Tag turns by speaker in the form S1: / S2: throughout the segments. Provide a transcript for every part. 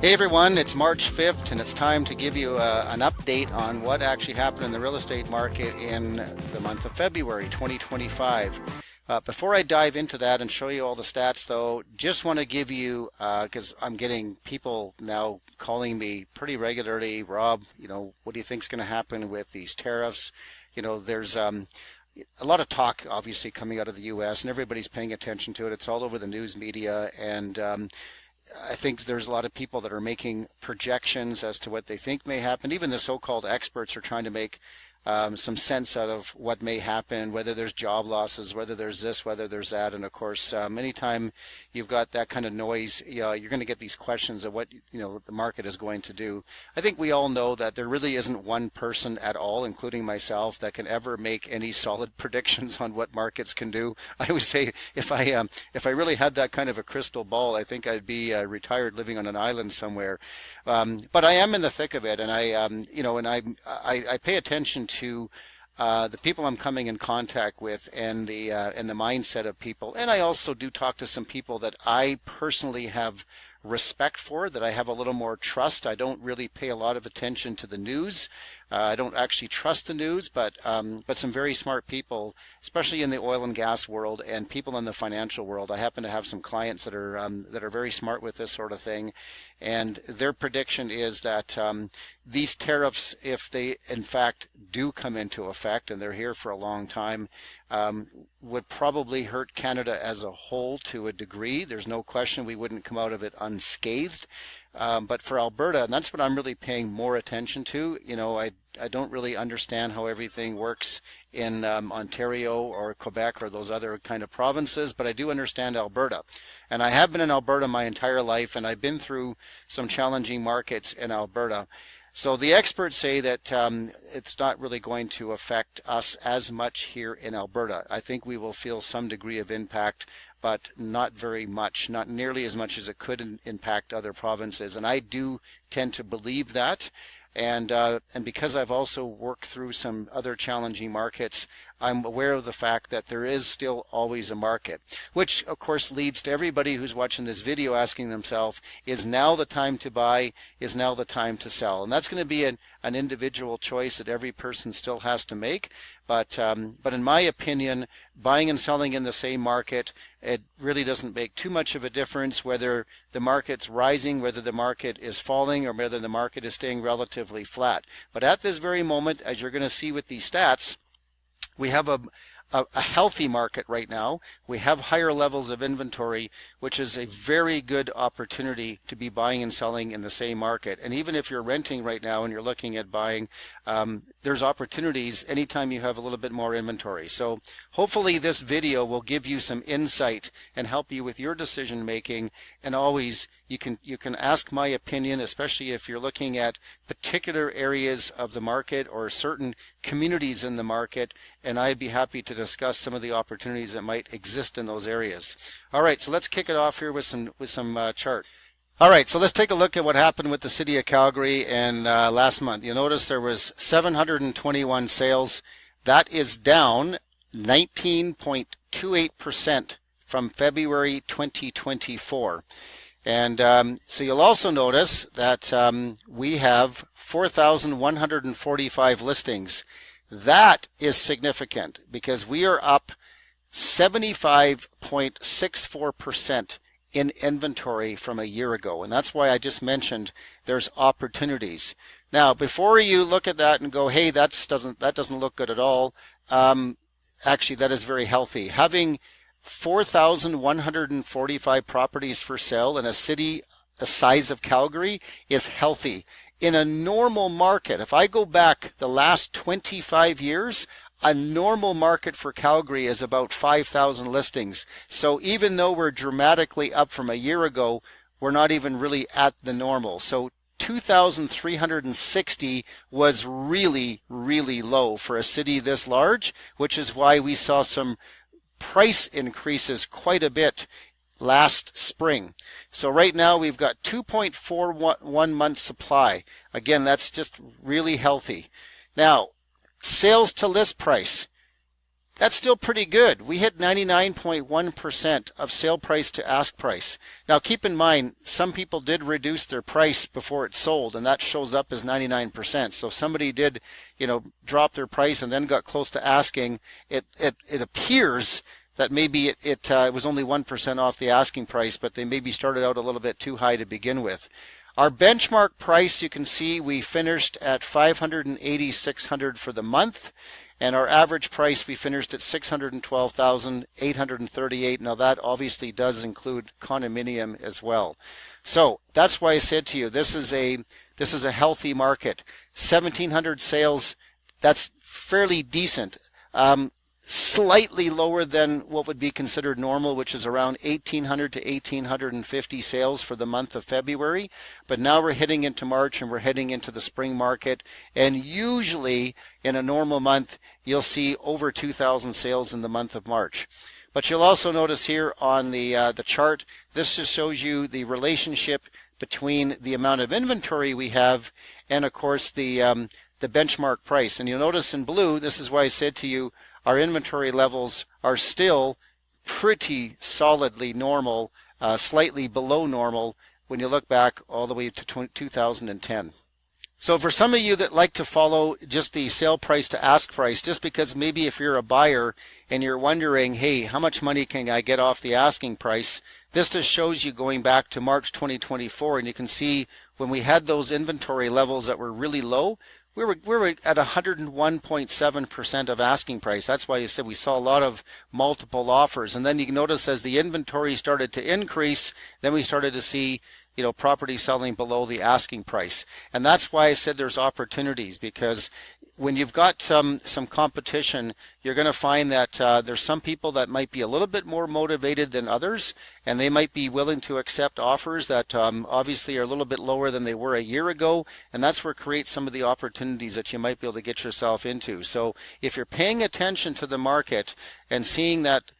S1: Hey everyone, it's March 5th and it's time to give you an update on what actually happened in the real estate market in the month of February 2025. Before I dive into that and show you all the stats though, just want to give you, because I'm getting people now calling me pretty regularly, Rob, what do you think's going to happen with these tariffs? There's a lot of talk obviously coming out of the US and everybody's paying attention to it. It's all over the news media, and I think there's a lot of people that are making projections as to what they think may happen. Even the so-called experts are trying to make some sense out of what may happen, whether there's job losses, whether there's this, whether there's that. And of course, anytime you've got that kind of noise, you're going to get these questions of what the market is going to do. I think we all know that there really isn't one person at all, including myself, that can ever make any solid predictions on what markets can do. I always say if I really had that kind of a crystal ball, I think I'd be retired living on an island somewhere. But I am in the thick of it, and I pay attention to the people I'm coming in contact with and the mindset of people. And I also do talk to some people that I personally have respect for, that I have a little more trust. I don't really pay a lot of attention to the news. I don't actually trust the news, but some very smart people, especially in the oil and gas world and people in the financial world. I happen to have some clients that are very smart with this sort of thing, and their prediction is that these tariffs, if they in fact do come into effect, and they're here for a long time, would probably hurt Canada as a whole to a degree. There's no question we wouldn't come out of it unscathed. But for Alberta, and that's what I'm really paying more attention to, I don't really understand how everything works in Ontario or Quebec or those other kind of provinces, but I do understand Alberta. And I have been in Alberta my entire life, and I've been through some challenging markets in Alberta. So the experts say that it's not really going to affect us as much here in Alberta. I think we will feel some degree of impact, but not very much, not nearly as much as it could impact other provinces. And I do tend to believe that. And because I've also worked through some other challenging markets, I'm aware of the fact that there is still always a market, which of course leads to everybody who's watching this video asking themselves, is now the time to buy? Is now the time to sell? And that's going to be an individual choice that every person still has to make. But in my opinion, buying and selling in the same market, it really doesn't make too much of a difference whether the market's rising, whether the market is falling, or whether the market is staying relatively flat. But at this very moment, as you're going to see with these stats, we have a healthy market right now. We have higher levels of inventory, which is a very good opportunity to be buying and selling in the same market. And even if you're renting right now and you're looking at buying, there's opportunities anytime you have a little bit more inventory. So hopefully this video will give you some insight and help you with your decision making. And always you can ask my opinion, especially if you're looking at particular areas of the market or certain communities in the market, and I'd be happy to discuss some of the opportunities that might exist in those areas. All right, so let's kick it off here with some chart. All right, so let's take a look at what happened with the city of Calgary and last month. You'll notice there was 721 sales. That is down 19.28% from February 2024. And so you'll also notice that we have 4,145 listings. That is significant because we are up 75.64% in inventory from a year ago. And that's why I just mentioned there's opportunities. Now, before you look at that and go, hey, that doesn't look good at all, actually, that is very healthy. Having 4,145 properties for sale in a city the size of Calgary is healthy. In a normal market, if I go back the last 25 years, a normal market for Calgary is about 5,000 listings. So even though we're dramatically up from a year ago, we're not even really at the normal. So 2,360 was really, really low for a city this large, which is why we saw some price increases quite a bit last spring. So right now we've got 2.41 months supply. Again, that's just really healthy. Now, sales to list price. That's still pretty good. We hit 99.1% of sale price to ask price. Now keep in mind, some people did reduce their price before it sold, and that shows up as 99%. So if somebody did, drop their price and then got close to asking, it appears that maybe it was only 1% off the asking price, but they maybe started out a little bit too high to begin with. Our benchmark price, you can see we finished at $580,600 for the month, and our average price we finished at $612,838. Now that obviously does include condominium as well. So that's why I said to you, this is a healthy market. 1,700 sales, that's fairly decent. Slightly lower than what would be considered normal, which is around 1,800 to 1,850 sales for the month of February. But now we're heading into March and we're heading into the spring market. And usually in a normal month, you'll see over 2,000 sales in the month of March. But you'll also notice here on the chart, this just shows you the relationship between the amount of inventory we have and, of course, the benchmark price. And you'll notice in blue, this is why I said to you, our inventory levels are still pretty solidly normal, slightly below normal when you look back all the way to 2010. So for some of you that like to follow just the sale price to ask price, just because maybe if you're a buyer and you're wondering, hey, how much money can I get off the asking price? This just shows you going back to March 2024, and you can see when we had those inventory levels that were really low, we were at 101.7% of asking price. That's why you said we saw a lot of multiple offers. And then you can notice as the inventory started to increase, then we started to see property selling below the asking price. And that's why I said there's opportunities, because when you've got some competition, you're going to find that there's some people that might be a little bit more motivated than others, and they might be willing to accept offers that obviously are a little bit lower than they were a year ago, and that's where creates some of the opportunities that you might be able to get yourself into. So if you're paying attention to the market and seeing that,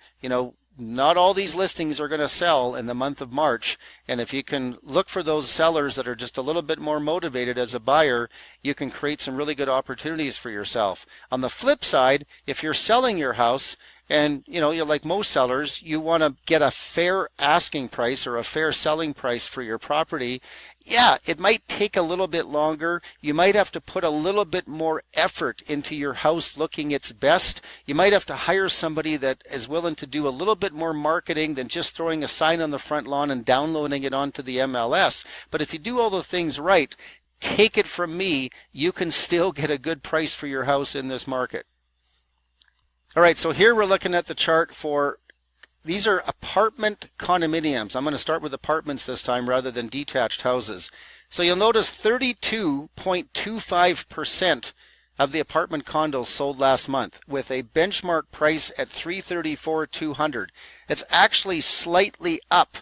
S1: not all these listings are going to sell in the month of March, and if you can look for those sellers that are just a little bit more motivated as a buyer, you can create some really good opportunities for yourself. On the flip side, if you're selling your house and you're like most sellers, you want to get a fair asking price or a fair selling price for your property, yeah, it might take a little bit longer. You might have to put a little bit more effort into your house looking its best. You might have to hire somebody that is willing to do a little bit more marketing than just throwing a sign on the front lawn and downloading it onto the MLS. But if you do all the things right, take it from me, you can still get a good price for your house in this market. All right, so here we're looking at the chart for, these are apartment condominiums. I'm going to start with apartments this time rather than detached houses. So you'll notice 32.25% of the apartment condos sold last month with a benchmark price at $334,200. It's actually slightly up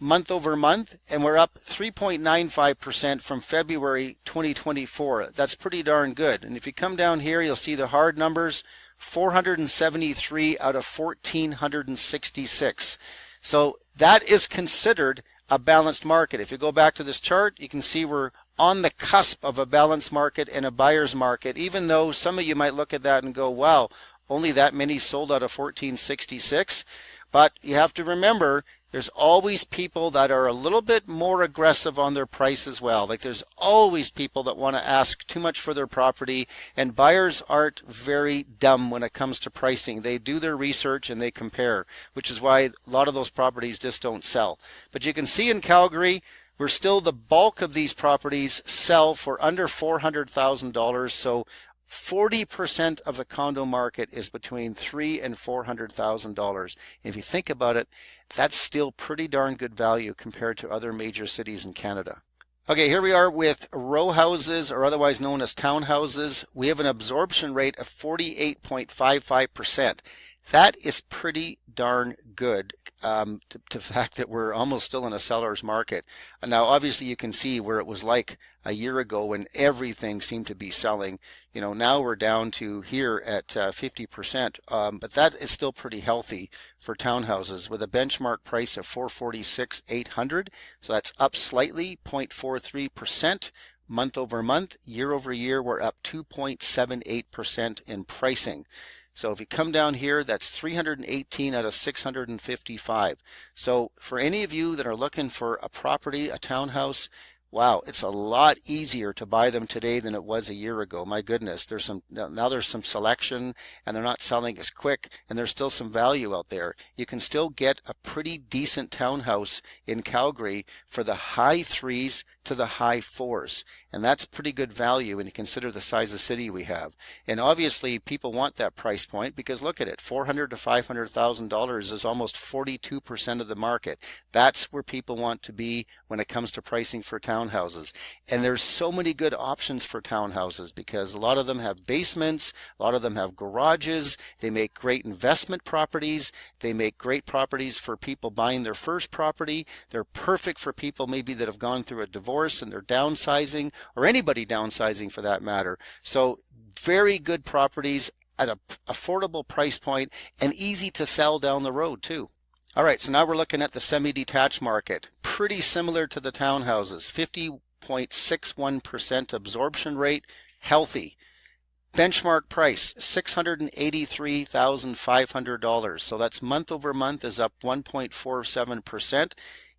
S1: month over month, and we're up 3.95% from February 2024. That's pretty darn good. And if you come down here, you'll see the hard numbers. 473 out of 1,466. So that is considered a balanced market. If you go back to this chart, you can see we're on the cusp of a balanced market and a buyer's market, even though some of you might look at that and go, wow, only that many sold out of 1,466. But you have to remember, there's always people that are a little bit more aggressive on their price as well. Like there's always people that want to ask too much for their property, and buyers aren't very dumb when it comes to pricing. They do their research and they compare, which is why a lot of those properties just don't sell. But you can see in Calgary, we're still, the bulk of these properties sell for under $400,000. So 40% of the condo market is between $300,000 and $400,000. If you think about it, that's still pretty darn good value compared to other major cities in Canada. Okay, here we are with row houses, or otherwise known as townhouses. We have an absorption rate of 48.55%. That is pretty darn good to the fact that we're almost still in a seller's market. Now, obviously, you can see where it was like a year ago when everything seemed to be selling. Now we're down to here at 50%, but that is still pretty healthy for townhouses with a benchmark price of $446,800. So that's up slightly, 0.43%. Month over month, year over year, we're up 2.78% in pricing. So if you come down here, that's 318 out of 655. So for any of you that are looking for a property, a townhouse, wow, it's a lot easier to buy them today than it was a year ago. My goodness, now there's some selection, and they're not selling as quick, and there's still some value out there. You can still get a pretty decent townhouse in Calgary for the high threes to the high fours, and that's pretty good value when you consider the size of city we have. And obviously people want that price point because look at it, $400,000 to $500,000 is almost 42% of the market. That's where people want to be when it comes to pricing for townhouses. And there's so many good options for townhouses because a lot of them have basements, a lot of them have garages, they make great investment properties, they make great properties for people buying their first property. They're perfect for people maybe that have gone through a divorce and they're downsizing, or anybody downsizing for that matter. So very good properties at an affordable price point and easy to sell down the road too. All right, so now we're looking at the semi-detached market. Pretty similar to the townhouses, 50.61% absorption rate, healthy. Benchmark price, $683,500. So that's month over month is up 1.47%.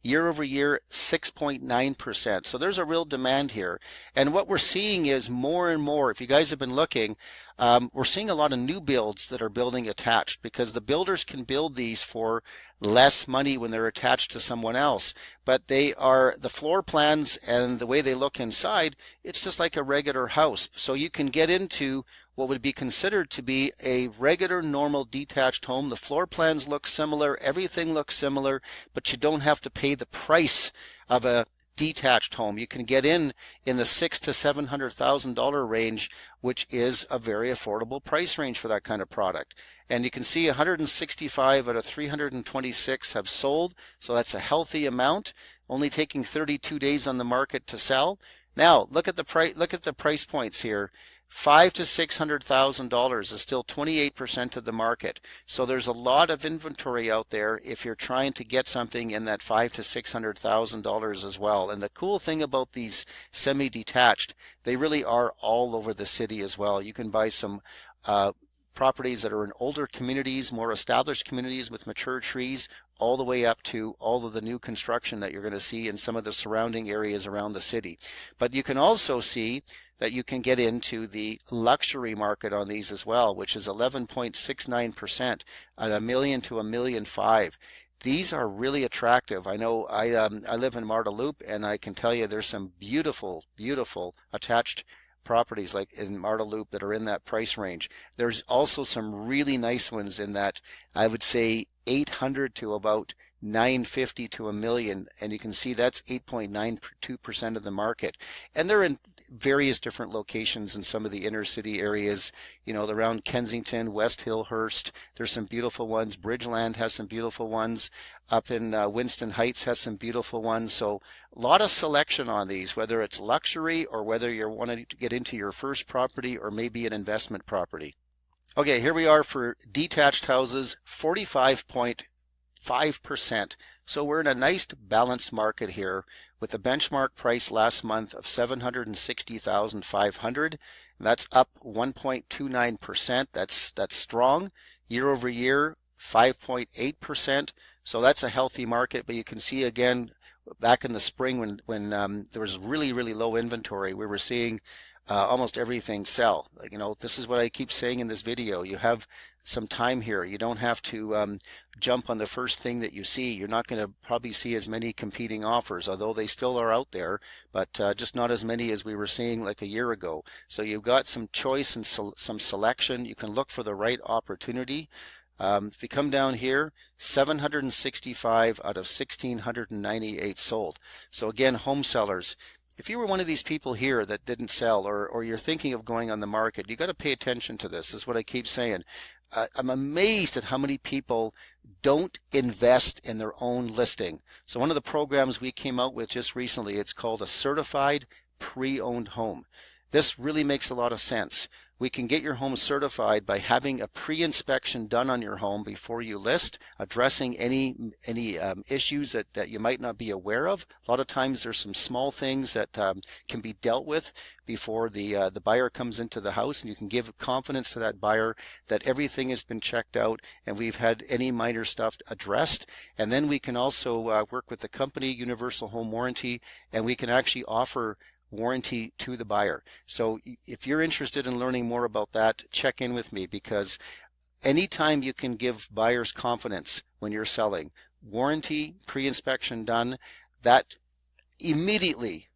S1: Year over year, 6.9%. So there's a real demand here. And what we're seeing is more and more, if you guys have been looking, we're seeing a lot of new builds that are building attached because the builders can build these for less money when they're attached to someone else. But they are, the floor plans and the way they look inside, it's just like a regular house. So you can get into what would be considered to be a regular normal detached home. The floor plans look similar, everything looks similar, but you don't have to pay the price of a detached home. You can get in the $600,000 to $700,000 range, which is a very affordable price range for that kind of product. And you can see 165 out of 326 have sold, so that's a healthy amount, only taking 32 days on the market to sell. Now look at the price points here. $500,000 to $600,000 is still 28% of the market. So there's a lot of inventory out there if you're trying to get something in that $500,000 to $600,000 as well. And the cool thing about these semi-detached, they really are all over the city as well. You can buy some properties that are in older communities, more established communities with mature trees, all the way up to all of the new construction that you're going to see in some of the surrounding areas around the city. But you can also see that you can get into the luxury market on these as well, which is 11.69% at $1 million to $1.5 million. These are really attractive. I know I live in Marda Loop, and I can tell you there's some beautiful, beautiful attached properties like in Marda Loop that are in that price range. There's also some really nice ones in that, I would say 800 to about 950 to $1 million, and you can see that's 8.92% of the market. And they're in various different locations in some of the inner city areas, you know, around Kensington, West Hillhurst. There's some beautiful ones. Bridgeland has some beautiful ones. Up in Winston Heights has some beautiful ones. So a lot of selection on these, whether it's luxury or whether you're wanting to get into your first property or maybe an investment property. Okay, here we are for detached houses, 45.5%. So we're in a nice balanced market here with the benchmark price last month of $760,500. That's up 1.29%. That's strong. Year over year, 5.8%. So that's a healthy market. But you can see again, back in the spring when there was really, really low inventory, we were seeing almost everything sell. You know, this is what I keep saying in this video. You have some time here. You don't have to jump on the first thing that you see. You're not going to probably see as many competing offers, although they still are out there, but just not as many as we were seeing like a year ago. So you've got some choice and some selection. You can look for the right opportunity. If you come down here, 765 out of 1,698 sold. So again, home sellers, if you were one of these people here that didn't sell, or you're thinking of going on the market, you got to pay attention to this. This is what I keep saying. I'm amazed at how many people don't invest in their own listing. So one of the programs we came out with just recently, it's called a certified pre-owned home. This really makes a lot of sense. we can get your home certified by having a pre-inspection done on your home before you list, addressing any issues that you might not be aware of. A lot of times there's some small things that can be dealt with before the buyer comes into the house, and you can give confidence to that buyer that everything has been checked out and we've had any minor stuff addressed. And then we can also work with the company, Universal Home Warranty, and we can actually offer warranty to the buyer. So if you're interested in learning more about that, check in with me, because anytime you can give buyers confidence when you're selling, warranty, pre-inspection done, that immediately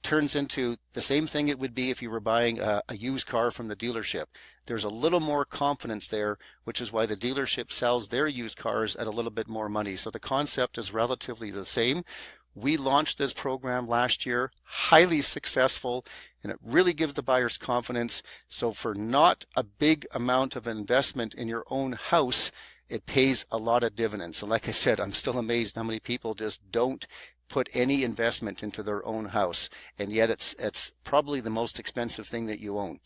S1: turns into the same thing it would be if you were buying a used car from the dealership. There's a little more confidence there, which is why the dealership sells their used cars at a little bit more money. So the concept is relatively the same. We launched this program last year, highly successful, and it really gives the buyers confidence. So for not a big amount of investment in your own house, it pays a lot of dividends. So like I said, I'm still amazed how many people just don't put any investment into their own house, and yet it's probably the most expensive thing that you own.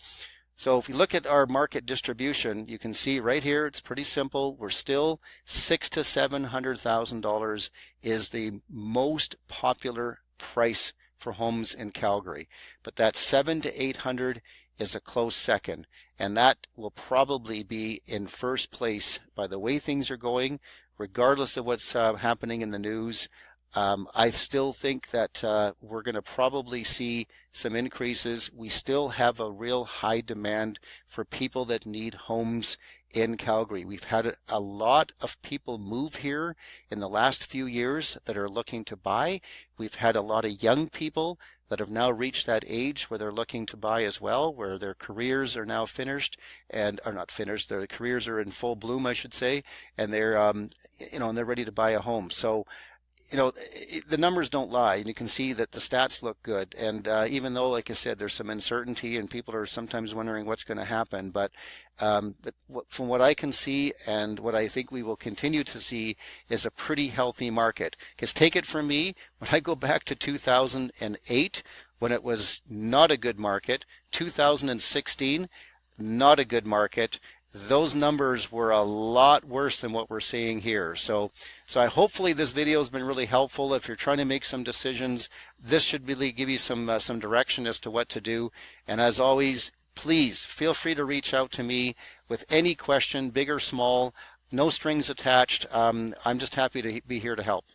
S1: So if you look at our market distribution, you can see right here, it's pretty simple. We're still $600,000 to $700,000 is the most popular price for homes in Calgary. But that $700,000 to $800,000 is a close second, and that will probably be in first place by the way things are going, regardless of what's happening in the news. I still think that we're going to probably see some increases. We still have a real high demand for people that need homes in Calgary. We've had a lot of people move here in the last few years that are looking to buy. We've had a lot of young people that have now reached that age where they're looking to buy as well, where their careers are now finished and are not finished. Their careers are in full bloom, I should say, and they're and they're ready to buy a home. So the numbers don't lie, and you can see that the stats look good. And even though, like I said, there's some uncertainty and people are sometimes wondering what's going to happen, but from what I can see and what I think we will continue to see is a pretty healthy market. Because take it from me, when I go back to 2008, when it was not a good market, 2016, not a good market, those numbers were a lot worse than what we're seeing here. So I hopefully this video has been really helpful. If you're trying to make some decisions, this should really give you some direction as to what to do. And as always, please feel free to reach out to me with any question, big or small, no strings attached. I'm just happy to be here to help.